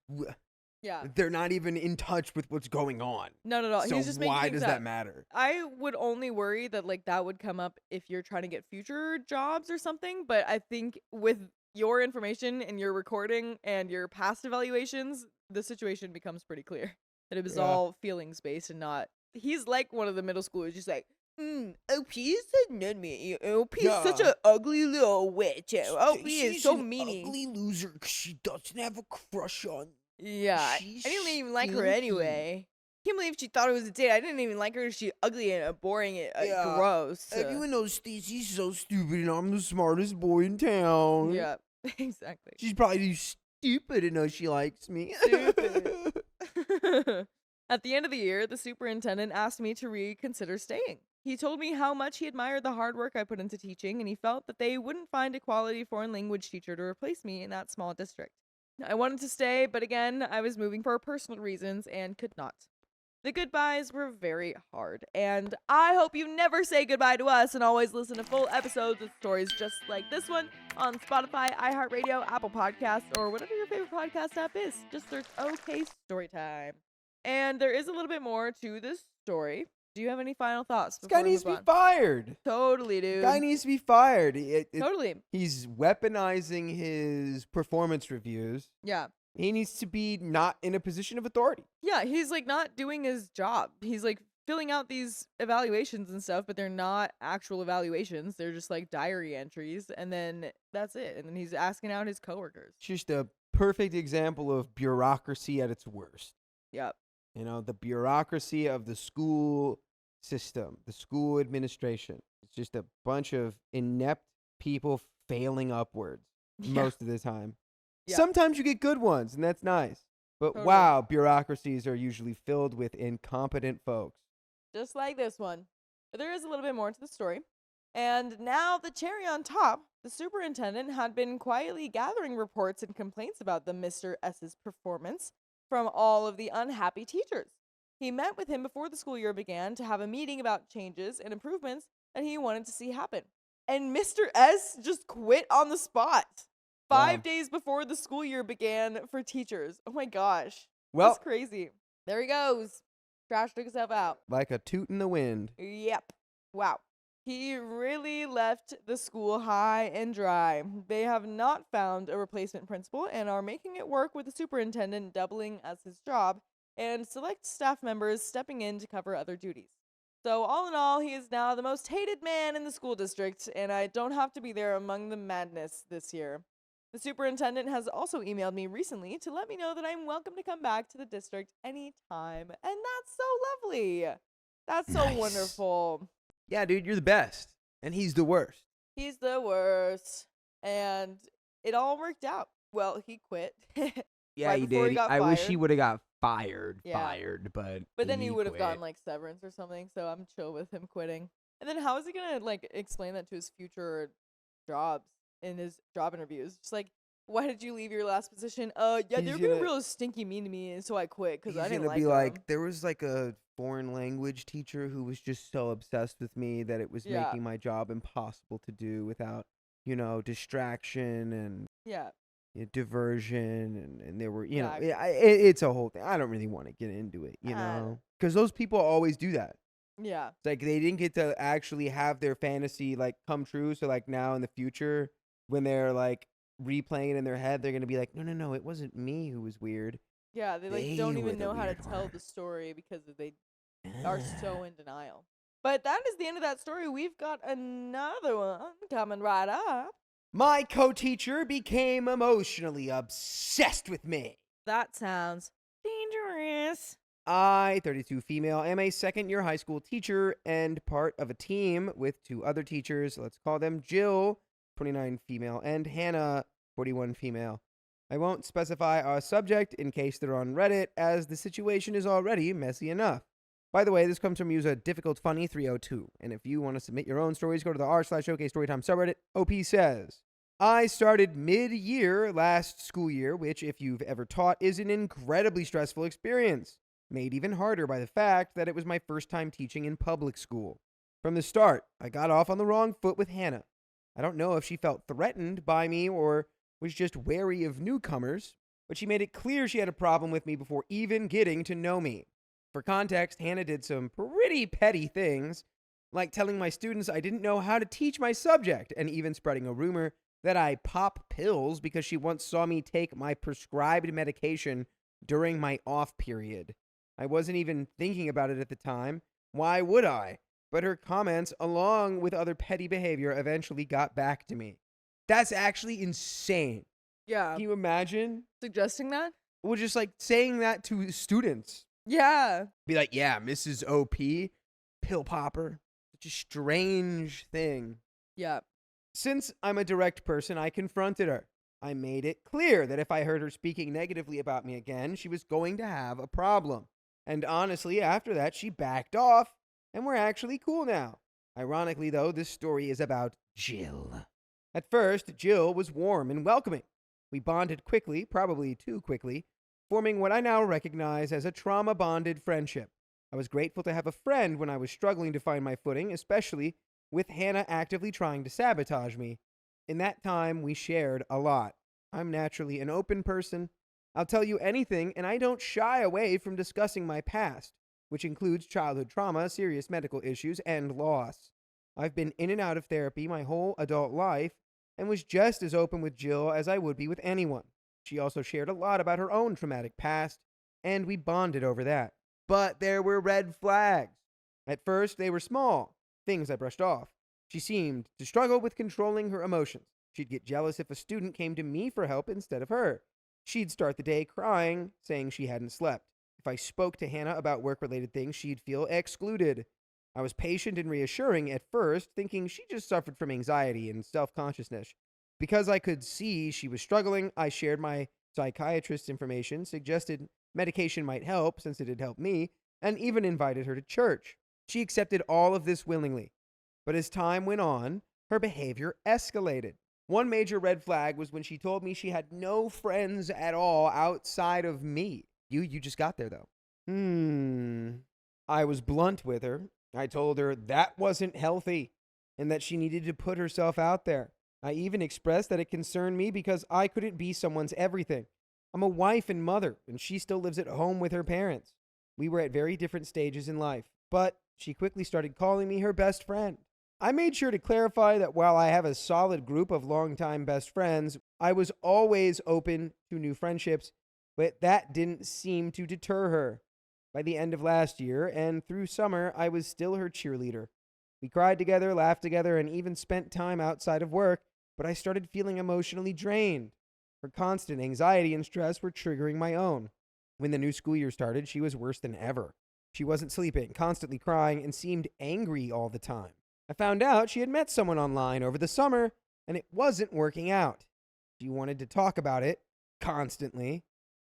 Yeah. they're not even in touch with what's going on. Not at all. So He's just making why things does up. that matter? I would only worry that like that would come up if you're trying to get future jobs or something, but I think with your information and your recording and your past evaluations, the situation becomes pretty clear that it was Yeah. all feelings based and not. He's like one of the middle schoolers, just like, OP is a nutmeg. OP is such Yeah. an ugly little witch. OP is so meanie. Ugly loser because she doesn't have a crush on. Yeah, I She's didn't even like her stinky. anyway. Can't believe she thought it was a date. I didn't even like her. She's ugly and boring and Yeah. gross. Everyone knows Stacy's so stupid, and I'm the smartest boy in town. Yeah, exactly. She's probably too stupid to know she likes me. Stupid. At the end of the year, the superintendent asked me to reconsider staying. He told me how much he admired the hard work I put into teaching, and he felt that they wouldn't find a quality foreign language teacher to replace me in that small district. I wanted to stay, but again, I was moving for personal reasons and could not. The goodbyes were very hard, and I hope you never say goodbye to us and always listen to full episodes with stories just like this one on Spotify, iHeartRadio, Apple Podcasts, or whatever your favorite podcast app is. Just search OK Storytime. And there is a little bit more to this story. Do you have any final thoughts? This guy needs to be fired. Totally, dude. Guy needs to be fired. Totally. He's weaponizing his performance reviews. Yeah. He needs to be not in a position of authority. Yeah, he's like not doing his job. He's like filling out these evaluations and stuff, but they're not actual evaluations. They're just like diary entries, and then that's it. And then he's asking out his coworkers. Just a perfect example of bureaucracy at its worst. Yep. You know, the bureaucracy of the school system, the school administration. It's just a bunch of inept people failing upwards most of the time. Yeah. Sometimes you get good ones, and that's nice. But Totally. wow, bureaucracies are usually filled with incompetent folks. Just like this one. But there is a little bit more to the story. And now the cherry on top, the superintendent had been quietly gathering reports and complaints about the Mr. S's performance from all of the unhappy teachers. He met with him before the school year began to have a meeting about changes and improvements that he wanted to see happen. And Mr. S just quit on the spot. 5 days before the school year began for teachers. Oh my gosh. Well, that's crazy. There he goes. Trash took himself out. like a toot in the wind. Yep. Wow. He really left the school high and dry. They have not found a replacement principal and are making it work with the superintendent doubling as his job and select staff members stepping in to cover other duties. So all in all, he is now the most hated man in the school district, and I don't have to be there among the madness this year. The superintendent has also emailed me recently to let me know that I'm welcome to come back to the district anytime. And that's so lovely. That's so wonderful. Yeah, dude, you're the best. And he's the worst. He's the worst. And it all worked out. Well, he quit. Yeah, right he before did. he got I wish he fired. would have got fired. Yeah. But then he would have quit. gotten like severance or something. So I'm chill with him quitting. And then how is he going to like explain that to his future jobs in his job interviews? Just like, why did you leave your last position? Yeah, He's they're being gonna- real stinky mean to me, and so I quit because He's I didn't gonna like be them. like, there was like a foreign language teacher who was just so obsessed with me that it was Yeah. making my job impossible to do without, distraction and Yeah. diversion, and there were, Yeah. it's a whole thing. I don't really want to get into it, Uh. because those people always do that. Yeah. It's like they didn't get to actually have their fantasy like come true. So like now in the future, when they're like replaying it in their head, they're gonna be like, no, it wasn't me who was weird. Yeah, they They don't were even the know how to weird tell one. the story because they are so in denial. But that is the end of that story. We've got another one coming right up. My co-teacher became emotionally obsessed with me. That sounds dangerous. I, 32 female, am a second-year high school teacher and part of a team with two other teachers. Let's call them Jill, 29 female, and Hannah, 41 female. I won't specify our subject in case they're on Reddit, as the situation is already messy enough. By the way, this comes from user difficultfunny302, and if you want to submit your own stories, go to the r/OKstorytime subreddit. OP says, I started mid-year last school year, which, if you've ever taught, is an incredibly stressful experience, made even harder by the fact that it was my first time teaching in public school. From the start, I got off on the wrong foot with Hannah. I don't know if she felt threatened by me or was just wary of newcomers, but she made it clear she had a problem with me before even getting to know me. For context, Hannah did some pretty petty things, like telling my students I didn't know how to teach my subject, and even spreading a rumor that I pop pills because she once saw me take my prescribed medication during my off period. I wasn't even thinking about it at the time. Why would I? But her comments, along with other petty behavior, eventually got back to me. That's actually insane. Yeah. Can you imagine? Suggesting that? Well, just like saying that to students. Yeah. Be like, yeah, Mrs. OP, pill popper. Such a strange thing. Yeah. Since I'm a direct person, I confronted her. I made it clear that if I heard her speaking negatively about me again, she was going to have a problem. And honestly, after that, she backed off, and we're actually cool now. Ironically, though, this story is about Jill. At first, Jill was warm and welcoming. We bonded quickly, probably too quickly, forming what I now recognize as a trauma-bonded friendship. I was grateful to have a friend when I was struggling to find my footing, especially with Hannah actively trying to sabotage me. In that time, we shared a lot. I'm naturally an open person. I'll tell you anything, and I don't shy away from discussing my past, which includes childhood trauma, serious medical issues, and loss. I've been in and out of therapy my whole adult life, and was just as open with Jill as I would be with anyone. She also shared a lot about her own traumatic past, and we bonded over that. But there were red flags. At first, they were small, things I brushed off. She seemed to struggle with controlling her emotions. She'd get jealous if a student came to me for help instead of her. She'd start the day crying, saying she hadn't slept. If I spoke to Hannah about work-related things, she'd feel excluded. I was patient and reassuring at first, thinking she just suffered from anxiety and self-consciousness. Because I could see she was struggling, I shared my psychiatrist's information, suggested medication might help since it had helped me, and even invited her to church. She accepted all of this willingly. But as time went on, her behavior escalated. One major red flag was when she told me she had no friends at all outside of me. You just got there, though. I was blunt with her. I told her that wasn't healthy and that she needed to put herself out there. I even expressed that it concerned me because I couldn't be someone's everything. I'm a wife and mother, and she still lives at home with her parents. We were at very different stages in life, but she quickly started calling me her best friend. I made sure to clarify that while I have a solid group of longtime best friends, I was always open to new friendships, but that didn't seem to deter her. By the end of last year and through summer, I was still her cheerleader. We cried together, laughed together, and even spent time outside of work, but I started feeling emotionally drained. Her constant anxiety and stress were triggering my own. When the new school year started, she was worse than ever. She wasn't sleeping, constantly crying, and seemed angry all the time. I found out she had met someone online over the summer, and it wasn't working out. She wanted to talk about it constantly.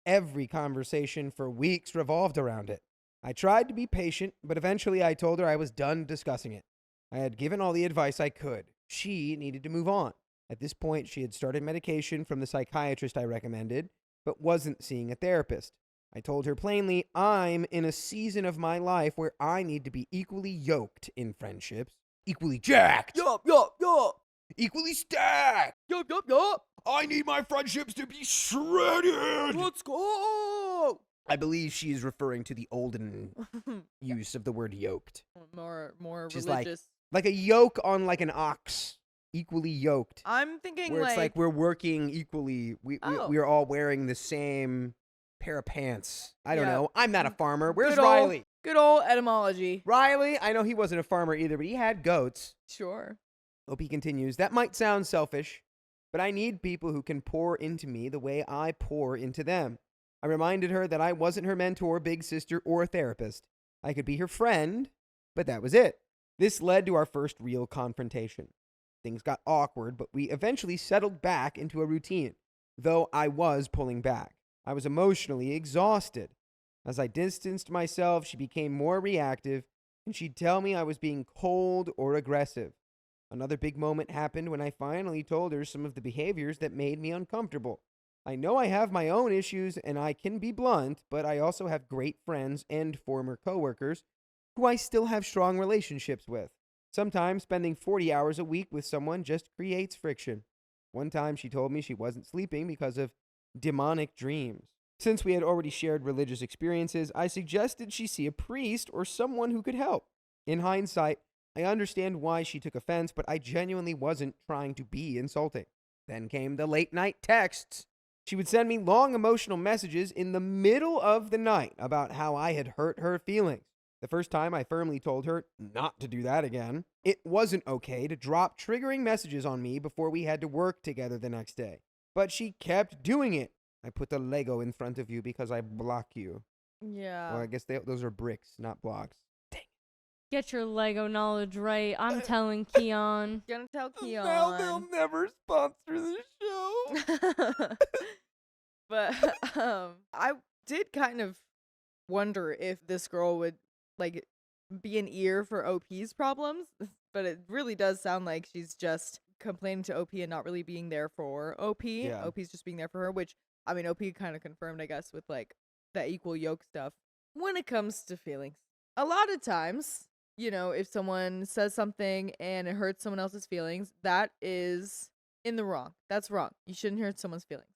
Every conversation for weeks revolved around it. I tried to be patient, but eventually I told her I was done discussing it. I had given all the advice I could. She needed to move on. At this point, she had started medication from the psychiatrist I recommended, but wasn't seeing a therapist. I told her plainly, I'm in a season of my life where I need to be equally yoked in friendships, equally jacked, Yup. equally stacked. Yup. I need my friendships to be shredded. Let's go. I believe she is referring to the olden use of the word yoked. More She's religious. Like a yoke on like an ox, equally yoked. I'm thinking Where it's like we're working equally. We are all wearing the same pair of pants. I don't know. I'm not a farmer. Where's Riley? Good old etymology. Riley? I know he wasn't a farmer either, but he had goats. Sure. OP continues, that might sound selfish, but I need people who can pour into me the way I pour into them. I reminded her that I wasn't her mentor, big sister, or therapist. I could be her friend, but that was it. This led to our first real confrontation. Things got awkward, but we eventually settled back into a routine, though I was pulling back. I was emotionally exhausted. As I distanced myself, she became more reactive, and she'd tell me I was being cold or aggressive. Another big moment happened when I finally told her some of the behaviors that made me uncomfortable. I know I have my own issues and I can be blunt, but I also have great friends and former coworkers who I still have strong relationships with. Sometimes spending 40 hours a week with someone just creates friction. One time she told me she wasn't sleeping because of demonic dreams. Since we had already shared religious experiences, I suggested she see a priest or someone who could help. In hindsight, I understand why she took offense, but I genuinely wasn't trying to be insulting. Then came the late night texts. She would send me long emotional messages in the middle of the night about how I had hurt her feelings. The first time I firmly told her not to do that again. It wasn't okay to drop triggering messages on me before we had to work together the next day. But she kept doing it. I put the Lego in front of you because I block you. Yeah. Well, I guess those are bricks, not blocks. Get your Lego knowledge right. I'm telling Keon. Gonna tell Keon. Now they'll never sponsor the show. But I did kind of wonder if this girl would like be an ear for OP's problems, but it really does sound like she's just complaining to OP and not really being there for OP. Yeah. OP's just being there for her, which I mean OP kind of confirmed, I guess, with like that equal yoke stuff. When it comes to feelings, a lot of times, you know, if someone says something and it hurts someone else's feelings, that is in the wrong. That's wrong. You shouldn't hurt someone's feelings.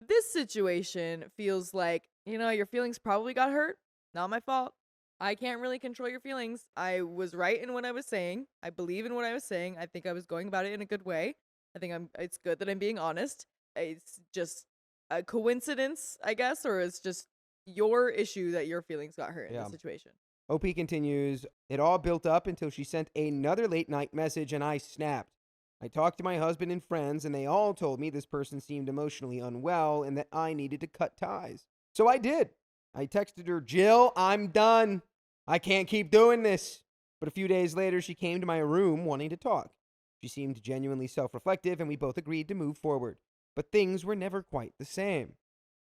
This situation feels like, you know, your feelings probably got hurt. Not my fault. I can't really control your feelings. I was right in what I was saying. I believe in what I was saying. I think I was going about it in a good way. I think it's good that I'm being honest. It's just a coincidence, I guess, or it's just your issue that your feelings got hurt in this situation. OP continues, it all built up until she sent another late night message and I snapped. I talked to my husband and friends, and they all told me this person seemed emotionally unwell and that I needed to cut ties. So I did. I texted her, Jill, I'm done. I can't keep doing this. But a few days later, she came to my room wanting to talk. She seemed genuinely self-reflective, and we both agreed to move forward. But things were never quite the same.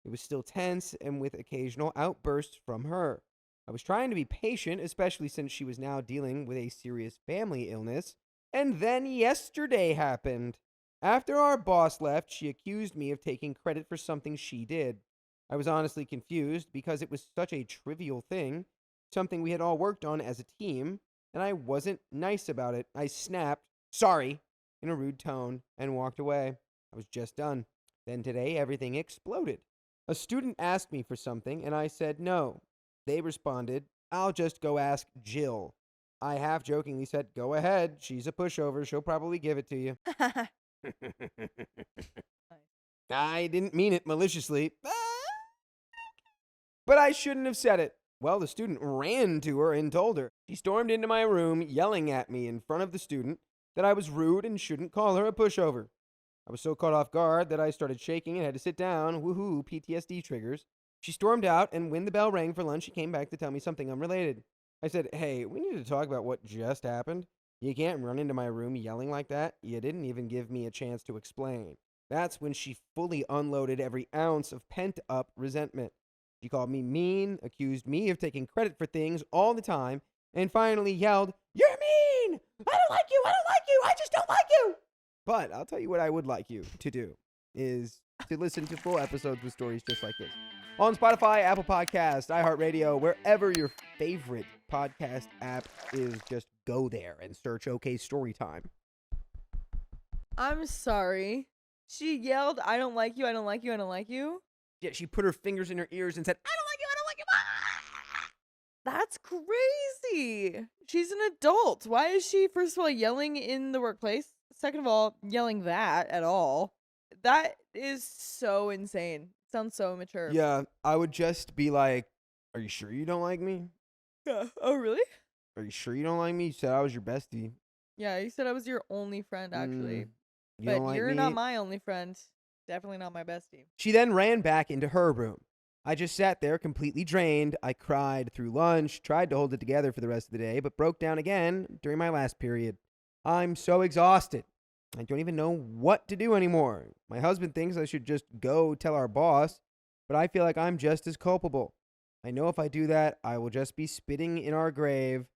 It was still tense and with occasional outbursts from her. I was trying to be patient, especially since she was now dealing with a serious family illness. And then yesterday happened. After our boss left, she accused me of taking credit for something she did. I was honestly confused because it was such a trivial thing, something we had all worked on as a team, and I wasn't nice about it. I snapped, sorry, in a rude tone, and walked away. I was just done. Then today, everything exploded. A student asked me for something, and I said no. They responded, I'll just go ask Jill. I half-jokingly said, go ahead. She's a pushover. She'll probably give it to you. I didn't mean it maliciously. But I shouldn't have said it. Well, the student ran to her and told her. She stormed into my room, yelling at me in front of the student that I was rude and shouldn't call her a pushover. I was so caught off guard that I started shaking and had to sit down. Woohoo, PTSD triggers. She stormed out, and when the bell rang for lunch, she came back to tell me something unrelated. I said, hey, we need to talk about what just happened. You can't run into my room yelling like that. You didn't even give me a chance to explain. That's when she fully unloaded every ounce of pent-up resentment. She called me mean, accused me of taking credit for things all the time, and finally yelled, you're mean! I don't like you! I don't like you! I just don't like you! But I'll tell you what I would like you to do is to listen to full episodes with stories just like this. On Spotify, Apple Podcasts, iHeartRadio, wherever your favorite podcast app is, just go there and search OK Storytime. I'm sorry. She yelled, I don't like you, I don't like you, I don't like you. Yeah, she put her fingers in her ears and said, I don't like you, I don't like you. That's crazy. She's an adult. Why is she, first of all, yelling in the workplace? Second of all, yelling that at all. That is so insane. Sounds so immature. Yeah, I would just be like, are you sure you don't like me? Yeah. Oh, really? Are you sure you don't like me? You said I was your bestie. Yeah, you said I was your only friend, actually. You But don't like you're me? not my only friend. Definitely not my bestie. She then ran back into her room. I just sat there completely drained. I cried through lunch, tried to hold it together for the rest of the day, but broke down again during my last period. I'm so exhausted. I don't even know what to do anymore. My husband thinks I should just go tell our boss, but I feel like I'm just as culpable. I know if I do that, I will just be spitting in our grave.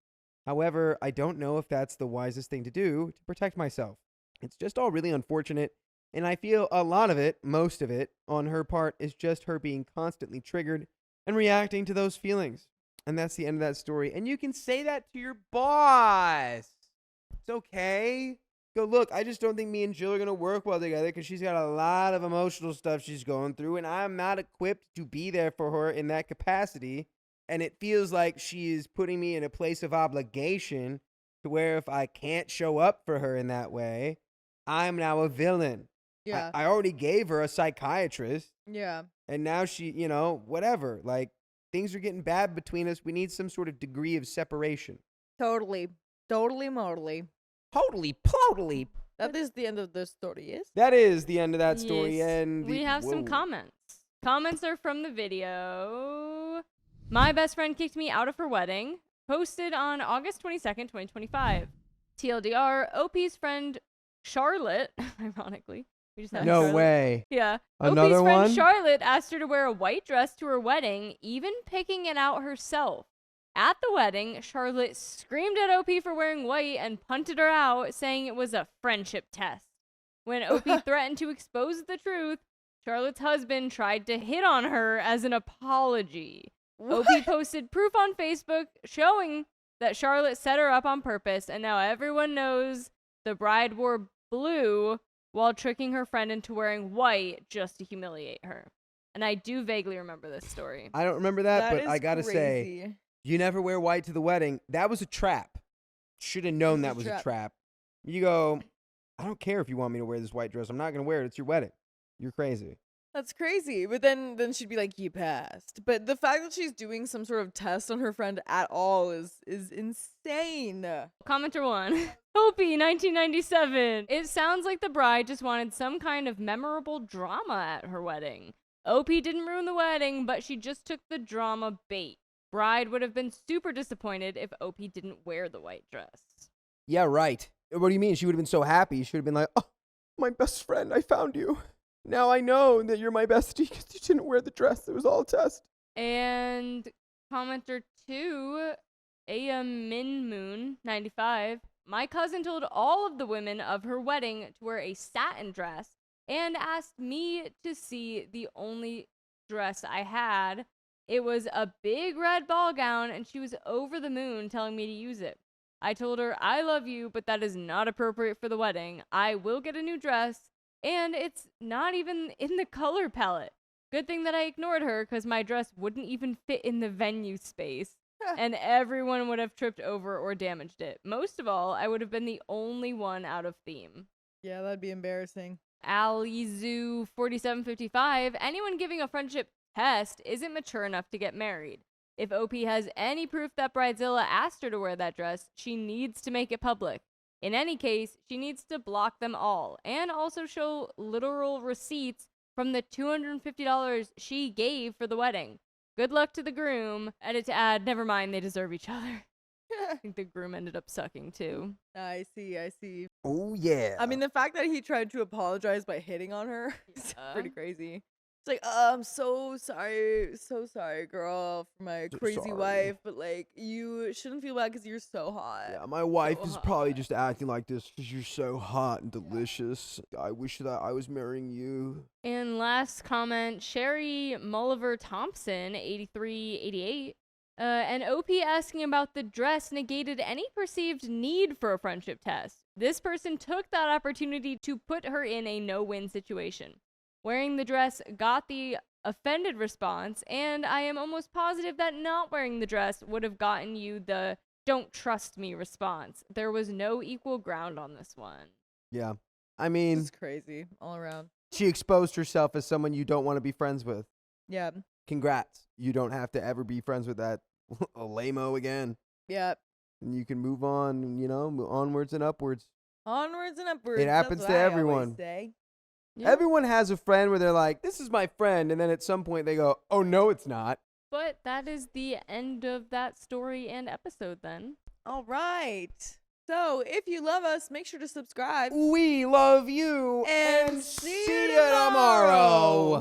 However, I don't know if that's the wisest thing to do to protect myself. It's just all really unfortunate, and I feel a lot of it, most of it, on her part is just her being constantly triggered and reacting to those feelings. And that's the end of that story. And you can say that to your boss. It's okay. Go, look, I just don't think me and Jill are going to work well together because she's got a lot of emotional stuff she's going through, and I'm not equipped to be there for her in that capacity. And it feels like she is putting me in a place of obligation to where if I can't show up for her in that way, I'm now a villain. Yeah. I already gave her a psychiatrist, Yeah. and now she, whatever. Like, things are getting bad between us. We need some sort of degree of separation. Totally. Totally, totally. Totally. That is the end of the story, yes? That is the end of that story. Yes. And We have some comments. Comments are from the video. My best friend kicked me out of her wedding. Posted on August 22nd, 2025. TLDR, OP's friend Charlotte, ironically. We just had No Charlotte. way. Yeah. Another OP's friend one? Charlotte asked her to wear a white dress to her wedding, even picking it out herself. At the wedding, Charlotte screamed at OP for wearing white and punted her out, saying it was a friendship test. When OP threatened to expose the truth, Charlotte's husband tried to hit on her as an apology. What? OP posted proof on Facebook showing that Charlotte set her up on purpose, and now everyone knows the bride wore blue while tricking her friend into wearing white just to humiliate her. And I do vaguely remember this story. I don't remember that, but is I gotta say, crazy. you never wear white to the wedding. That was a trap. Should have known that was a trap. You go, I don't care if you want me to wear this white dress. I'm not going to wear it. It's your wedding. You're crazy. That's crazy. But then she'd be like, you passed. But the fact that she's doing some sort of test on her friend at all is insane. Commenter 1. Opie, 1997. It sounds like the bride just wanted some kind of memorable drama at her wedding. Opie didn't ruin the wedding, but she just took the drama bait. Bride would have been super disappointed if Opie didn't wear the white dress. Yeah, right. What do you mean? She would have been so happy. She would have been like, oh, my best friend, I found you. Now I know that you're my bestie because you didn't wear the dress. It was all a test. And commenter 2, Aya Min Moon, 95. My cousin told all of the women of her wedding to wear a satin dress and asked me to see the only dress I had. It was a big red ball gown, and she was over the moon telling me to use it. I told her, I love you, but that is not appropriate for the wedding. I will get a new dress, and it's not even in the color palette. Good thing that I ignored her, because my dress wouldn't even fit in the venue space, and everyone would have tripped over or damaged it. Most of all, I would have been the only one out of theme. Yeah, that'd be embarrassing. Alizu 4755. Anyone giving a friendship test isn't mature enough to get married. If OP has any proof that Bridezilla asked her to wear that dress, she needs to make it public. In any case, she needs to block them all and also show literal receipts from the $250 she gave for the wedding. Good luck to the groom. Edit to add, never mind, they deserve each other. I think the groom ended up sucking too. I see. Oh, yeah. I mean, the fact that he tried to apologize by hitting on her is pretty crazy. It's like, I'm so sorry, girl, for my crazy wife, but like, you shouldn't feel bad because you're so hot. Yeah, my wife is probably just acting like this because you're so hot and delicious. I wish that I was marrying you. And last comment, Sherry Mulliver Thompson, 8388. And OP asking about the dress negated any perceived need for a friendship test. This person took that opportunity to put her in a no-win situation. Wearing the dress got the offended response, and I am almost positive that not wearing the dress would have gotten you the don't trust me response. There was no equal ground on this one. Yeah. I mean, It's crazy all around. she exposed herself as someone you don't want to be friends with. Yeah. Congrats. You don't have to ever be friends with that lame-o again. Yeah. And you can move on, onwards and upwards. Onwards and upwards. It happens That's to what I always everyone. say. Yeah. Everyone has a friend where they're like, this is my friend. And then at some point they go, oh, no, it's not. But that is the end of that story and episode then. All right. So, if you love us, make sure to subscribe. We love you. And see you tomorrow.